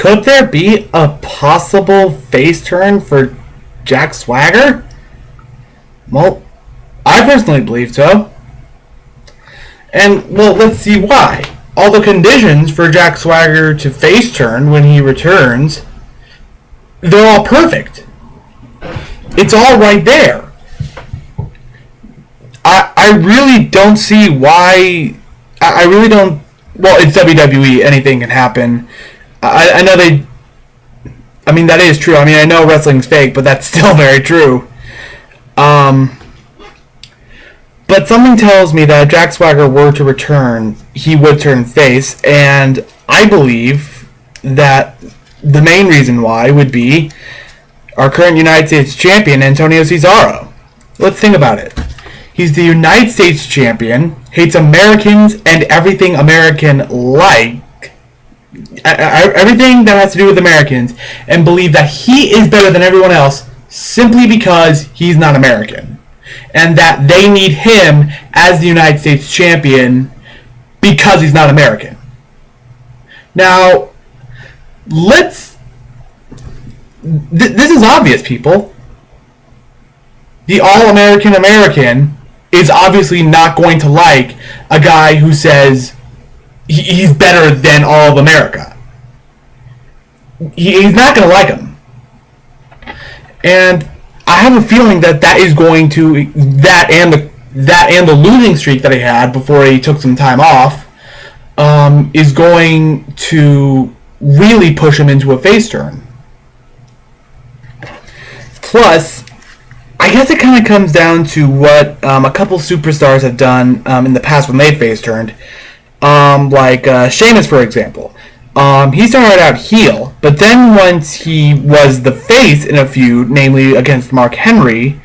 Could there be a possible face turn for Jack Swagger? Well, I personally believe so. And, well, let's see why. All the conditions for Jack Swagger to face turn when he returns, they're all perfect. It's all right there. I really don't see why. I really don't. Well, it's WWE. Anything can happen. I know they. I mean, that is true. I mean, I know wrestling's fake, but that's still very true. But something tells me that if Jack Swagger were to return, he would turn face, and I believe that the main reason why would be our current United States champion, Antonio Cesaro. Let's think about it. He's the United States champion, hates Americans and everything American like, everything that has to do with Americans, and believe that he is better than everyone else simply because he's not American. And that they need him as the United States champion because he's not American. Now, this is obvious, people. The all-American American is obviously not going to like a guy who says he's better than all of America. He's not going to like him. And I have a feeling that is going to, that and the losing streak that he had before he took some time off, is going to really push him into a face turn. Plus, I guess it kind of comes down to what a couple superstars have done in the past when they face turned. Like Sheamus, for example. He started out heel, but then once he was the face in a feud, namely against Mark Henry,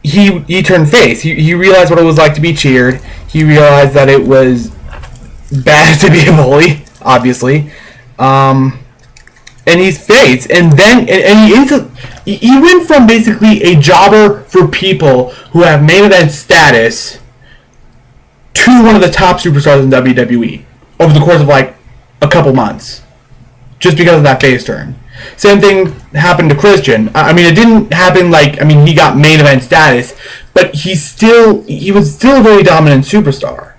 he turned face. He realized what it was like to be cheered. He realized that it was bad to be a bully, obviously. And he's face, and then he went from basically a jobber for people who have main event status to one of the top superstars in WWE over the course of like a couple months, just because of that face turn. Same thing happened to Christian. I mean, it didn't happen like, I mean, he got main event status, but he was still a very dominant superstar.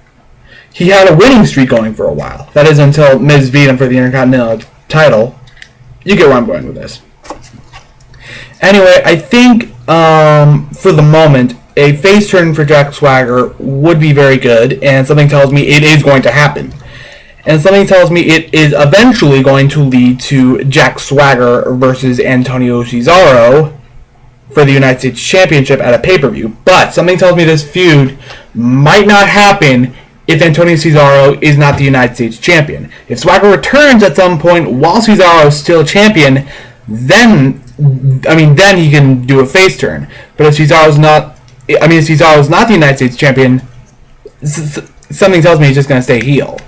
He had a winning streak going for a while. That is until Miz beat him for the Intercontinental title. You get where I'm going with this. Anyway, I think for the moment, a face turn for Jack Swagger would be very good, and something tells me it is going to happen. And something tells me it is eventually going to lead to Jack Swagger versus Antonio Cesaro for the United States Championship at a pay-per-view. But something tells me this feud might not happen if Antonio Cesaro is not the United States champion. If Swagger returns at some point while Cesaro is still champion, then he can do a face turn. But if Cesaro's not the United States champion, something tells me he's just going to stay heel.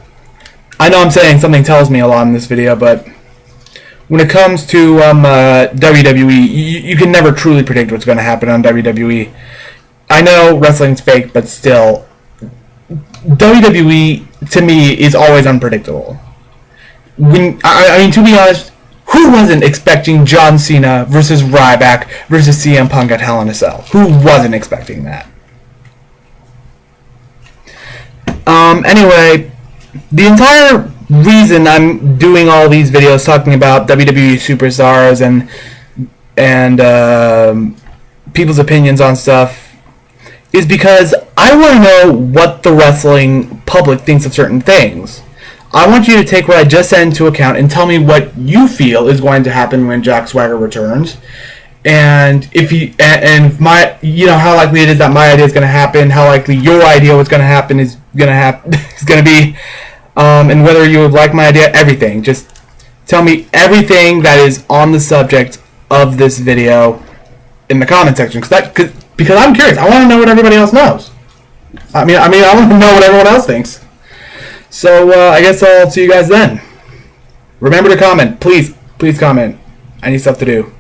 I know I'm saying something tells me a lot in this video, but when it comes to WWE, you can never truly predict what's going to happen on WWE. I know wrestling's fake, but still, WWE, to me, is always unpredictable. To be honest, who wasn't expecting John Cena versus Ryback versus CM Punk at Hell in a Cell? Who wasn't expecting that? Anyway, the entire reason I'm doing all these videos talking about WWE superstars and people's opinions on stuff is because I want to know what the wrestling public thinks of certain things. I want you to take what I just said into account and tell me what you feel is going to happen when Jack Swagger returns, and how likely it is that my idea is going to happen, how likely your idea what's going to happen is going to be, and whether you would like my idea. Everything. Just tell me everything that is on the subject of this video in the comment section, because I'm curious. I want to know what everybody else knows. I want to know what everyone else thinks. So I guess I'll see you guys then. Remember to comment. Please comment. I need stuff to do.